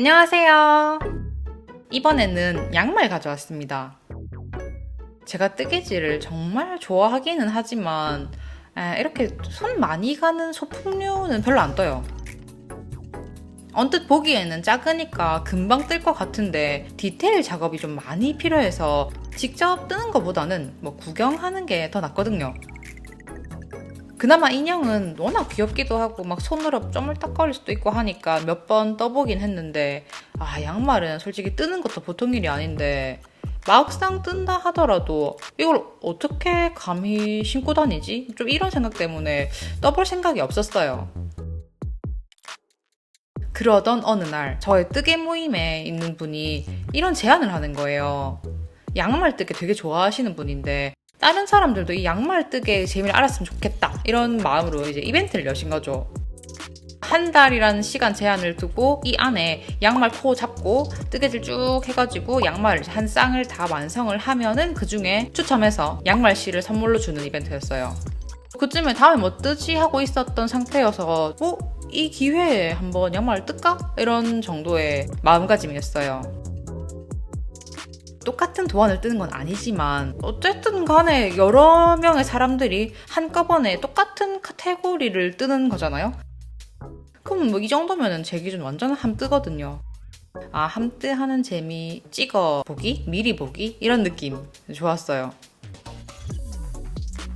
안녕하세요. 이번에는 양말 가져왔습니다. 제가 뜨개질을 정말 좋아하기는 하지만 이렇게 손 많이 가는 소품류는 별로 안 떠요. 언뜻 보기에는 작으니까 금방 뜰 것 같은데 디테일 작업이 좀 많이 필요해서 직접 뜨는 것보다는 구경하는 게 더 낫거든요. 그나마 인형은 워낙 귀엽기도 하고 손으로 쪼물딱거릴 수도 있고 하니까 몇 번 떠보긴 했는데 양말은 솔직히 뜨는 것도 보통 일이 아닌데 막상 뜬다 하더라도 이걸 어떻게 감히 신고 다니지? 좀 이런 생각 때문에 떠볼 생각이 없었어요. 그러던 어느 날 저의 뜨개 모임에 있는 분이 이런 제안을 하는 거예요. 양말 뜨개 되게 좋아하시는 분인데 다른 사람들도 이 양말 뜨개의 재미를 알았으면 좋겠다 이런 마음으로 이제 이벤트를 여신 거죠. 한 달이라는 시간 제한을 두고 이 안에 양말 코 잡고 뜨개질 쭉 해가지고 양말 한 쌍을 다 완성을 하면은 그 중에 추첨해서 양말 실을 선물로 주는 이벤트였어요. 그쯤에 다음에 뭐 뜨지 하고 있었던 상태여서 이 기회에 한번 양말을 뜰까? 이런 정도의 마음가짐이었어요. 똑같은 도안을 뜨는 건 아니지만 어쨌든 간에 여러 명의 사람들이 한꺼번에 똑같은 카테고리를 뜨는 거잖아요. 그럼 이 정도면은 제 기준 완전 함뜨거든요. 함뜨 하는 재미, 찍어보기, 미리 보기 이런 느낌 좋았어요.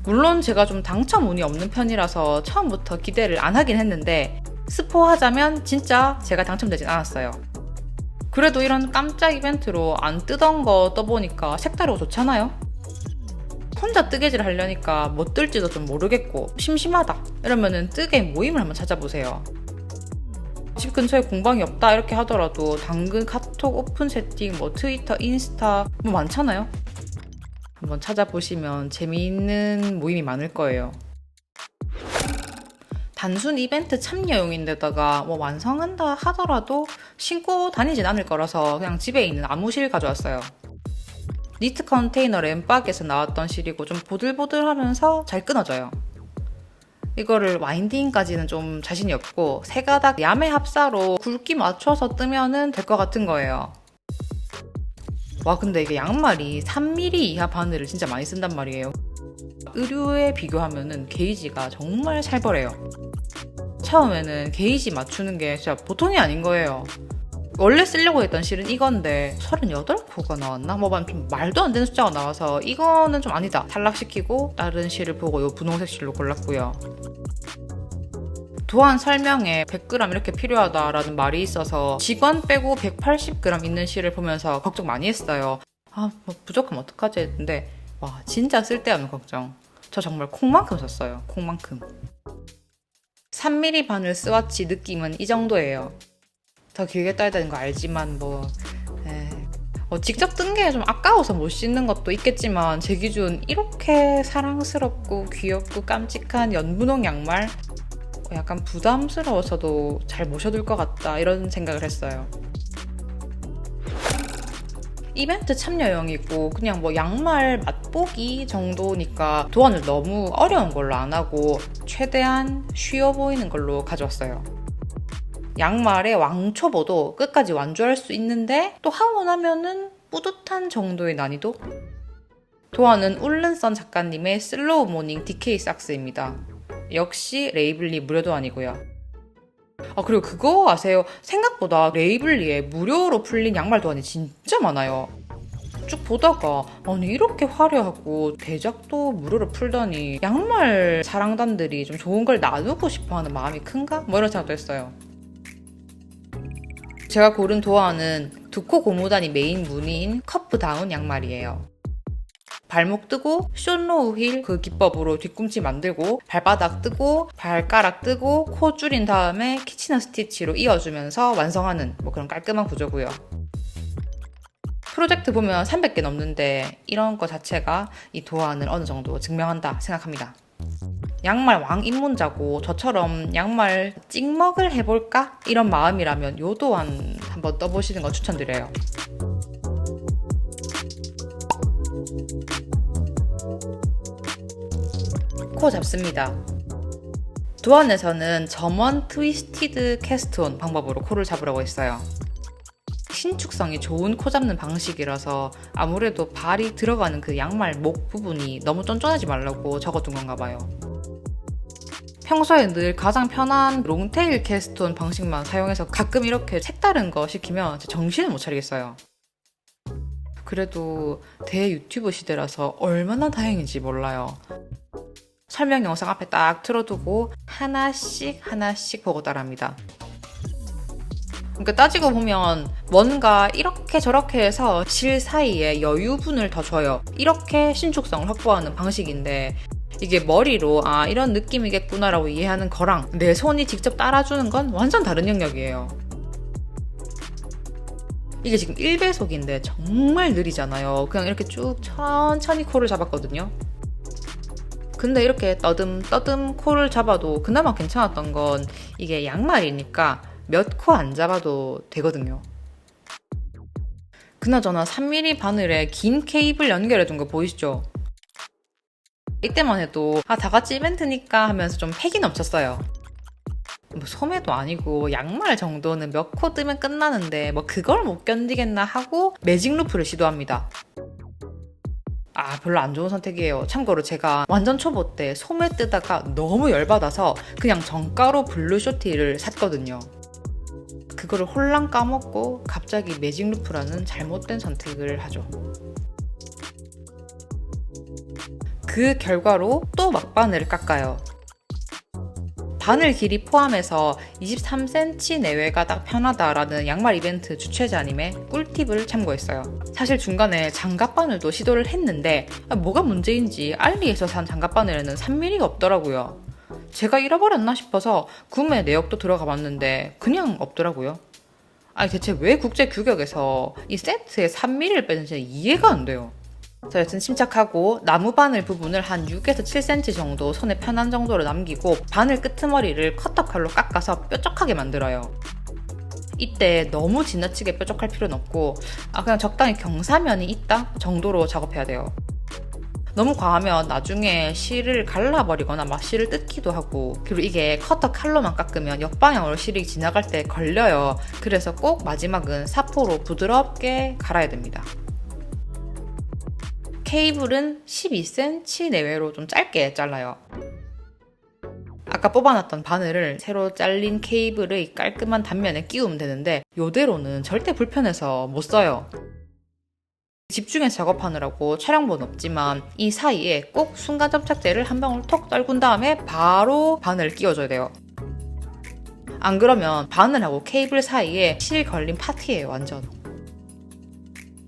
물론 제가 좀 당첨 운이 없는 편이라서 처음부터 기대를 안 하긴 했는데 스포하자면 진짜 제가 당첨되진 않았어요. 그래도 이런 깜짝 이벤트로 안 뜨던 거 떠보니까 색다르고 좋잖아요? 혼자 뜨개질 하려니까 뭐 뜰지도 좀 모르겠고 심심하다 이러면은 뜨개 모임을 한번 찾아보세요. 집 근처에 공방이 없다 이렇게 하더라도 당근, 카톡, 오픈 채팅, 트위터, 인스타 많잖아요? 한번 찾아보시면 재미있는 모임이 많을 거예요. 단순 이벤트 참여용인데다가 완성한다 하더라도 신고 다니진 않을 거라서 그냥 집에 있는 아무 실 가져왔어요. 니트 컨테이너 램박에서 나왔던 실이고 좀 보들보들하면서 잘 끊어져요. 이거를 와인딩까지는 좀 자신이 없고 세 가닥 야매 합사로 굵기 맞춰서 뜨면은 될 것 같은 거예요. 근데 이게 양말이 3mm 이하 바늘을 진짜 많이 쓴단 말이에요. 의류에 비교하면은 게이지가 정말 살벌해요. 처음에는 게이지 맞추는 게 진짜 보통이 아닌 거예요. 원래 쓰려고 했던 실은 이건데 38코가 나왔나? 좀 말도 안 되는 숫자가 나와서 이거는 좀 아니다 탈락시키고 다른 실을 보고 이 분홍색 실로 골랐고요. 도안 설명에 100g 이렇게 필요하다라는 말이 있어서 직원 빼고 180g 있는 실을 보면서 걱정 많이 했어요. 부족하면 어떡하지 했는데 진짜 쓸데없는 걱정. 저 정말 콩만큼 썼어요. 콩만큼. 3mm 바늘 스와치 느낌은 이 정도예요. 더 길게 따야 되는 거 알지만 직접 뜬 게 좀 아까워서 못 신는 것도 있겠지만 제 기준 이렇게 사랑스럽고 귀엽고 깜찍한 연분홍 양말 약간 부담스러워서도 잘 모셔둘 것 같다 이런 생각을 했어요. 이벤트 참여용이고 그냥 양말 맛보기 정도니까 도안을 너무 어려운 걸로 안 하고 최대한 쉬워 보이는 걸로 가져왔어요. 양말의 왕초보도 끝까지 완주할 수 있는데 또 하고 나면은 뿌듯한 정도의 난이도? 도안은 울른선 작가님의 슬로우 모닝 DK 삭스입니다. 역시 레이블리 무료 도안이고요. 그리고 그거 아세요? 생각보다 레이블리에 무료로 풀린 양말 도안이 진짜 많아요. 쭉 보다가 이렇게 화려하고 대작도 무료로 풀더니 양말 사랑단들이 좀 좋은 걸 나누고 싶어하는 마음이 큰가? 이런 생각도 했어요. 제가 고른 도안은 두코 고무단이 메인 무늬인 커프다운 양말이에요. 발목 뜨고 숏로우 힐 그 기법으로 뒤꿈치 만들고 발바닥 뜨고 발가락 뜨고 코 줄인 다음에 키치너 스티치로 이어주면서 완성하는 그런 깔끔한 구조고요. 프로젝트 보면 300개 넘는데 이런 거 자체가 이 도안을 어느 정도 증명한다 생각합니다. 양말 왕 입문자고 저처럼 양말 찍먹을 해볼까? 이런 마음이라면 요 도안 한번 떠보시는 거 추천드려요. 코 잡습니다. 도안에서는 점원 트위스티드 캐스트온 방법으로 코를 잡으라고 했어요. 신축성이 좋은 코 잡는 방식이라서 아무래도 발이 들어가는 그 양말 목 부분이 너무 쫀쫀하지 말라고 적어둔 건가 봐요. 평소에 늘 가장 편한 롱테일 캐스톤 방식만 사용해서 가끔 이렇게 색다른 거 시키면 정신을 못 차리겠어요. 그래도 대유튜브 시대라서 얼마나 다행인지 몰라요. 설명 영상 앞에 딱 틀어두고 하나씩 보고 따라합니다. 그러니까 따지고 보면 뭔가 이렇게 저렇게 해서 실 사이에 여유분을 더 줘요. 이렇게 신축성을 확보하는 방식인데 이게 머리로 이런 느낌이겠구나라고 이해하는 거랑 내 손이 직접 따라주는 건 완전 다른 영역이에요. 이게 지금 1배속인데 정말 느리잖아요. 그냥 이렇게 쭉 천천히 코를 잡았거든요. 근데 이렇게 떠듬 코를 잡아도 그나마 괜찮았던 건 이게 양말이니까 몇 코 안 잡아도 되거든요. 그나저나 3mm 바늘에 긴 케이블 연결해둔 거 보이시죠? 이때만 해도 다 같이 이벤트니까 하면서 좀 패기 넘쳤어요. 뭐 소매도 아니고 양말 정도는 몇 코 뜨면 끝나는데 뭐 그걸 못 견디겠나 하고 매직 루프를 시도합니다. 별로 안 좋은 선택이에요. 참고로 제가 완전 초보 때 소매 뜨다가 너무 열받아서 그냥 정가로 블루 쇼티를 샀거든요. 그거를 홀랑 까먹고 갑자기 매직 루프라는 잘못된 선택을 하죠. 그 결과로 또 막바늘을 깎아요. 바늘 길이 포함해서 23cm 내외가 딱 편하다라는 양말 이벤트 주최자님의 꿀팁을 참고했어요. 사실 중간에 장갑바늘도 시도를 했는데 뭐가 문제인지 알리에서 산 장갑바늘에는 3mm가 없더라고요. 제가 잃어버렸나 싶어서 구매 내역도 들어가 봤는데 그냥 없더라고요. 대체 왜 국제 규격에서 이 세트에 3mm를 빼는지 이해가 안 돼요. 자, 여튼 침착하고 나무 바늘 부분을 한 6에서 7cm 정도 손에 편한 정도로 남기고 바늘 끄트머리를 커터칼로 깎아서 뾰족하게 만들어요. 이때 너무 지나치게 뾰족할 필요는 없고 그냥 적당히 경사면이 있다 정도로 작업해야 돼요. 너무 과하면 나중에 실을 갈라버리거나 막 실을 뜯기도 하고, 그리고 이게 커터 칼로만 깎으면 역방향으로 실이 지나갈 때 걸려요. 그래서 꼭 마지막은 사포로 부드럽게 갈아야 됩니다. 케이블은 12cm 내외로 좀 짧게 잘라요. 아까 뽑아놨던 바늘을 새로 잘린 케이블의 깔끔한 단면에 끼우면 되는데 이대로는 절대 불편해서 못 써요. 집중해서 작업하느라고 촬영본 없지만 이 사이에 꼭 순간 접착제를 한 방울 톡 떨군 다음에 바로 바늘을 끼워줘야 돼요. 안 그러면 바늘하고 케이블 사이에 실 걸린 파티예요, 완전.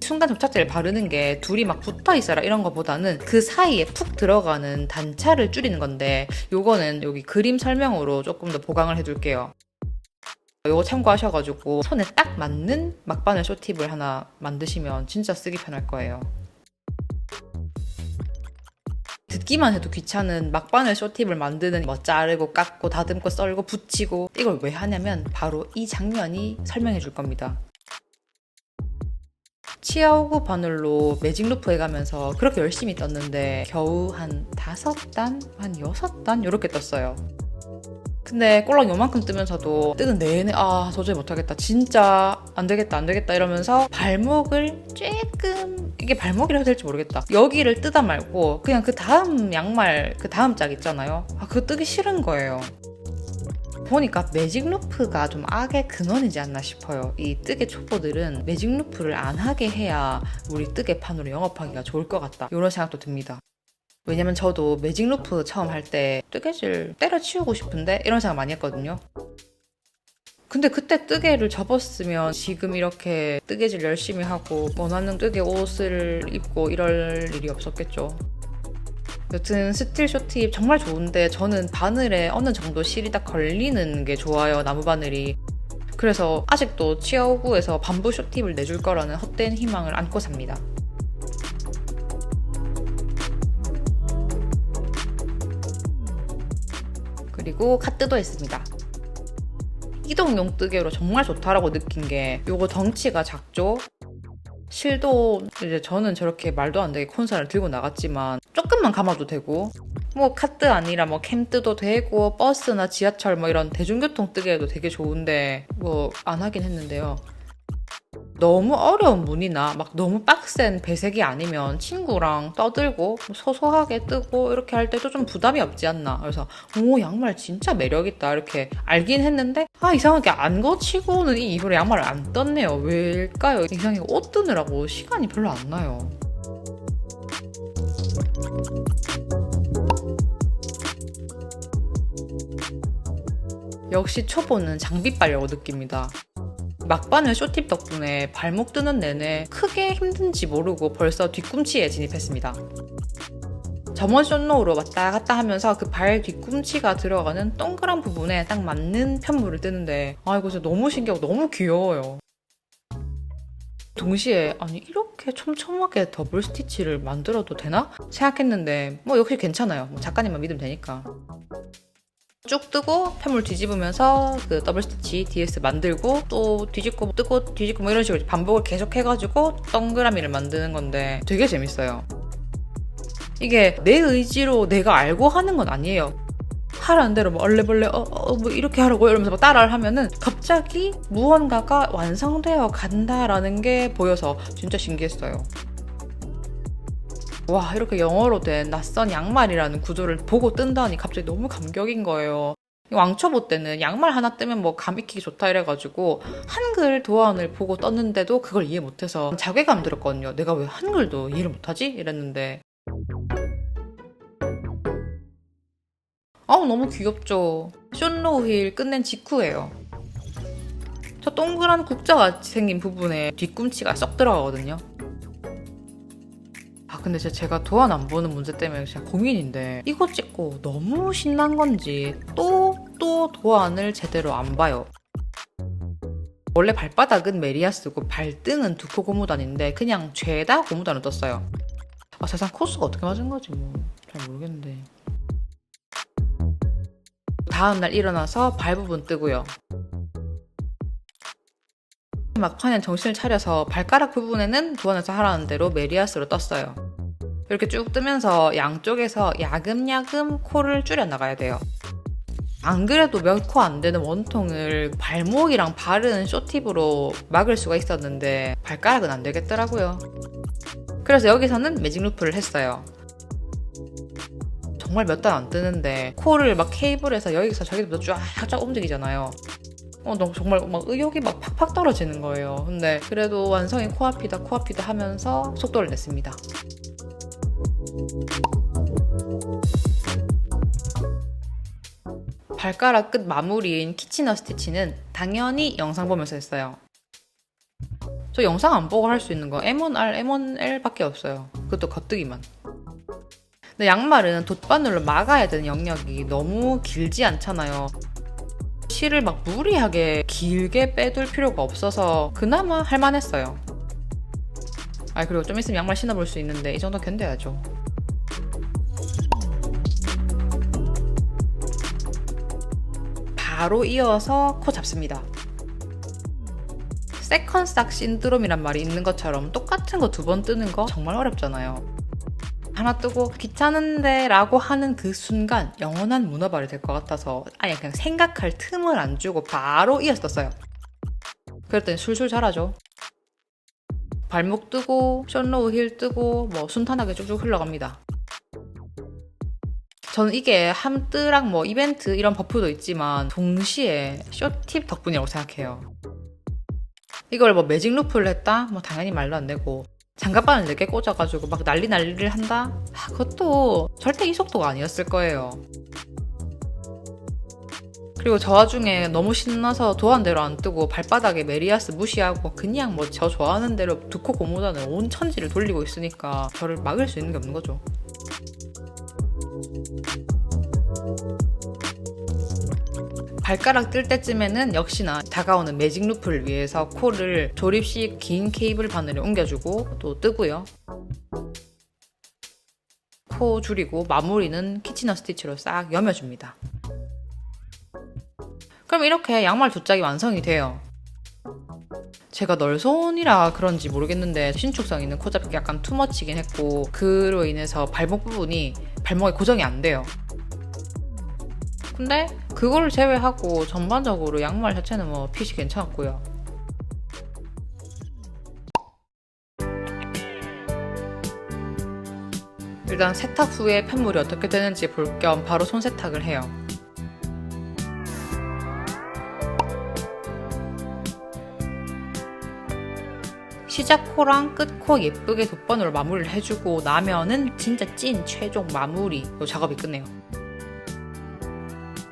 순간 접착제를 바르는 게 둘이 막 붙어 있어라 이런 거보다는 그 사이에 푹 들어가는 단차를 줄이는 건데 요거는 여기 그림 설명으로 조금 더 보강을 해둘게요. 요거 참고하셔가지고 손에 딱 맞는 막바늘 쇼팁을 하나 만드시면 진짜 쓰기 편할 거예요. 듣기만 해도 귀찮은 막바늘 쇼팁을 만드는 자르고 깎고 다듬고 썰고 붙이고 이걸 왜 하냐면 바로 이 장면이 설명해 줄 겁니다. 치아오구 바늘로 매직 루프 해가면서 그렇게 열심히 떴는데 겨우 한 5단? 한 6단? 이렇게 떴어요. 근데 꼴랑 요만큼 뜨면서도 뜨는 내내 도저히 못하겠다, 진짜 안되겠다 이러면서 발목을 조금, 이게 발목이라 해야 될지 모르겠다, 여기를 뜨다 말고 그냥 그 다음 양말 그 다음 짝 있잖아요, 그거 뜨기 싫은 거예요. 보니까 매직 루프가 좀 악의 근원이지 않나 싶어요. 이 뜨개 초보들은 매직 루프를 안 하게 해야 우리 뜨개판으로 영업하기가 좋을 것 같다, 이런 생각도 듭니다. 왜냐면 저도 매직 루프 처음 할 때 뜨개질 때려치우고 싶은데 이런 생각 많이 했거든요. 근데 그때 뜨개를 접었으면 지금 이렇게 뜨개질 열심히 하고 원하는 뜨개 옷을 입고 이럴 일이 없었겠죠. 여튼 스틸 쇼팁 정말 좋은데 저는 바늘에 어느 정도 실이 딱 걸리는 게 좋아요, 나무 바늘이. 그래서 아직도 치아오구에서 반부 쇼팁을 내줄 거라는 헛된 희망을 안고 삽니다. 그리고 카트도 했습니다. 이동용 뜨개로 정말 좋다라고 느낀 게 요거 덩치가 작죠? 실도 이제 저는 저렇게 말도 안 되게 콘사를 들고 나갔지만 조금만 감아도 되고, 뭐 카트 아니라 뭐 캠뜨도 되고 버스나 지하철 뭐 이런 대중교통 뜨개도 되게 좋은데 뭐 안 하긴 했는데요. 너무 어려운 무늬나 막 너무 빡센 배색이 아니면 친구랑 떠들고 소소하게 뜨고 이렇게 할 때도 좀 부담이 없지 않나. 그래서 오, 양말 진짜 매력있다 이렇게 알긴 했는데 이상하게 안 거치고는 이 이후로 양말을 안 떴네요. 왜일까요? 이상하게 옷 뜨느라고 시간이 별로 안 나요. 역시 초보는 장비 빨려고 느낍니다. 막바늘 쇼팁 덕분에 발목 뜨는 내내 크게 힘든지 모르고 벌써 뒤꿈치에 진입했습니다. 점원 숏로우로 왔다 갔다 하면서 그 발 뒤꿈치가 들어가는 동그란 부분에 딱 맞는 편물을 뜨는데 이거 진짜 너무 신기하고 너무 귀여워요. 동시에 아니 이렇게 촘촘하게 더블 스티치를 만들어도 되나? 생각했는데 역시 괜찮아요. 작가님만 믿으면 되니까. 쭉 뜨고 편물 뒤집으면서 그 더블 스티치 DS 만들고 또 뒤집고 뜨고 뒤집고 이런 식으로 반복을 계속 해가지고 동그라미를 만드는 건데 되게 재밌어요. 이게 내 의지로 내가 알고 하는 건 아니에요. 하라는 대로 얼레벌레 뭐 이렇게 하라고 이러면서 막 따라를 하면은 갑자기 무언가가 완성되어 간다라는 게 보여서 진짜 신기했어요. 와, 이렇게 영어로 된 낯선 양말이라는 구조를 보고 뜬다니 갑자기 너무 감격인 거예요. 왕초보 때는 양말 하나 뜨면 감 익히기 좋다 이래가지고 한글 도안을 보고 떴는데도 그걸 이해 못해서 자괴감 들었거든요. 내가 왜 한글도 이해를 못하지? 이랬는데 너무 귀엽죠. 숏로우 힐 끝낸 직후예요. 저 동그란 국자같이 생긴 부분에 뒤꿈치가 쏙 들어가거든요. 근데 제가 도안 안 보는 문제 때문에 진짜 고민인데 이거 찍고 너무 신난 건지 또 도안을 제대로 안 봐요. 원래 발바닥은 메리아스고 발등은 두코 고무단인데 그냥 죄다 고무단을 떴어요. 세상 코스가 어떻게 맞은 거지 잘 모르겠는데. 다음날 일어나서 발 부분 뜨고요. 막판에 정신을 차려서 발가락 부분에는 도안에서 하라는 대로 메리아스로 떴어요. 이렇게 쭉 뜨면서 양쪽에서 야금야금 코를 줄여 나가야 돼요. 안 그래도 몇 코 안 되는 원통을 발목이랑 발은 쇼팁으로 막을 수가 있었는데 발가락은 안 되겠더라고요. 그래서 여기서는 매직 루프를 했어요. 정말 몇 단 안 뜨는데 코를 막 케이블에서 여기서 저기부터 쫙 움직이잖아요. 너무 정말 의욕이 팍팍 떨어지는 거예요. 근데 그래도 완성이 코앞이다 하면서 속도를 냈습니다. 발가락 끝 마무리인 키치너 스티치는 당연히 영상 보면서 했어요. 저 영상 안 보고 할 수 있는 거 M1R, M1L 밖에 없어요. 그것도 겉뜨기만. 근데 양말은 돗바늘로 막아야 되는 영역이 너무 길지 않잖아요. 실을 무리하게 길게 빼둘 필요가 없어서 그나마 할만했어요. 그리고 좀 있으면 양말 신어볼 수 있는데 이 정도 견뎌야죠. 바로 이어서 코 잡습니다. 세컨 싹 신드롬이란 말이 있는 것처럼 똑같은 거 2번 뜨는 거 정말 어렵잖아요. 하나 뜨고 귀찮은데 라고 하는 그 순간 영원한 문어발이 될 것 같아서 그냥 생각할 틈을 안 주고 바로 이어서 떴어요. 그랬더니 술술 자라죠. 발목 뜨고 숏로우 힐 뜨고 순탄하게 쭉쭉 흘러갑니다. 저는 이게 함뜨랑 이벤트 이런 버프도 있지만 동시에 쇼팁 덕분이라고 생각해요. 이걸 매직 루프를 했다? 당연히 말도 안 되고 장갑바늘 4개 꽂아가지고 난리를 한다? 그것도 절대 이 속도가 아니었을 거예요. 그리고 저 와중에 너무 신나서 도안대로 안 뜨고 발바닥에 메리아스 무시하고 그냥 저 좋아하는 대로 2코 고무단을 온 천지를 돌리고 있으니까 저를 막을 수 있는 게 없는 거죠. 발가락 뜰 때쯤에는 역시나 다가오는 매직 루프를 위해서 코를 조립식 긴 케이블 바늘에 옮겨주고 또 뜨고요. 코 줄이고 마무리는 키치너 스티치로 싹 여며줍니다. 그럼 이렇게 양말 2짝이 완성이 돼요. 제가 널손이라 그런지 모르겠는데 신축성 있는 코 잡기 약간 투머치긴 했고 그로 인해서 발목 부분이 발목에 고정이 안 돼요. 근데 그걸 제외하고 전반적으로 양말 자체는 핏이 괜찮았고요. 일단 세탁 후에 팬물이 어떻게 되는지 볼 겸 바로 손 세탁을 해요. 시작코랑 끝코 예쁘게 돗바늘로 마무리를 해주고 나면은 진짜 찐 최종 마무리 작업이 끝내요.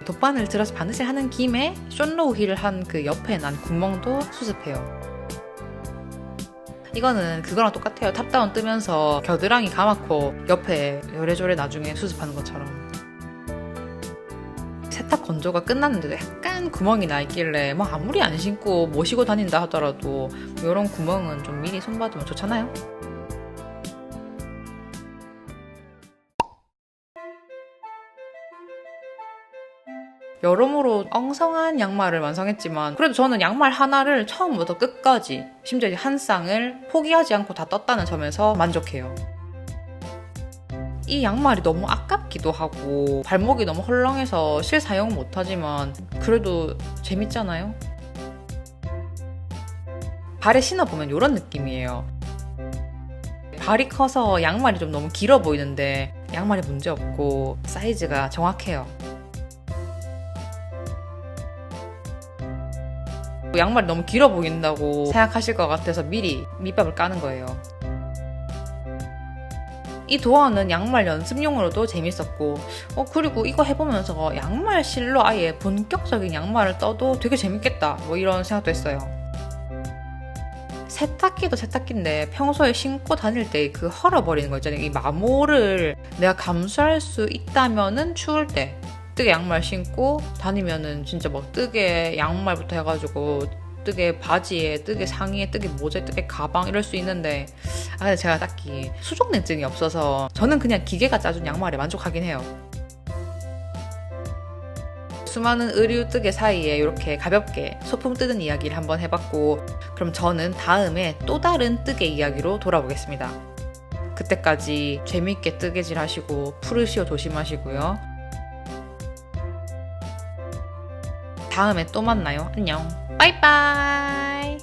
돗바늘 들어서 바느질 하는 김에 숏로우 힐을 한 그 옆에 난 구멍도 수습해요. 이거는 그거랑 똑같아요. 탑다운 뜨면서 겨드랑이 감았고 옆에 요래조래 나중에 수습하는 것처럼. 세탁 건조가 끝났는데도 약간 구멍이 나 있길래 뭐 아무리 안 신고 모시고 다닌다 하더라도 이런 구멍은 좀 미리 손봐두면 좋잖아요. 여러모로 엉성한 양말을 완성했지만 그래도 저는 양말 하나를 처음부터 끝까지 심지어 한 쌍을 포기하지 않고 다 떴다는 점에서 만족해요. 이 양말이 너무 아깝기도 하고 발목이 너무 헐렁해서 실사용 못하지만 그래도 재밌잖아요. 발에 신어보면 이런 느낌이에요. 발이 커서 양말이 좀 너무 길어 보이는데 양말이 문제없고 사이즈가 정확해요. 양말이 너무 길어 보인다고 생각하실 것 같아서 미리 밑밥을 까는 거예요. 이 도어는 양말 연습용으로도 재밌었고 그리고 이거 해보면서 양말 실로 아예 본격적인 양말을 떠도 되게 재밌겠다 뭐 이런 생각도 했어요. 세탁기도 세탁기인데 평소에 신고 다닐 때 그 헐어버리는 거 있잖아요. 이 마모를 내가 감수할 수 있다면은 추울 때 뜨개 양말 신고 다니면은 진짜 막 뜨개 양말부터 해가지고 뜨개 바지에, 뜨개 상의에, 뜨개 모자에, 뜨개 가방 이럴 수 있는데 근데 제가 딱히 수족냉증이 없어서 저는 그냥 기계가 짜준 양말에 만족하긴 해요. 수많은 의류 뜨개 사이에 이렇게 가볍게 소품 뜨는 이야기를 한번 해봤고 그럼 저는 다음에 또 다른 뜨개 이야기로 돌아오겠습니다. 그때까지 재밌게 뜨개질 하시고 푸르시오 조심하시고요. 다음에 또 만나요. 안녕. 빠이빠이.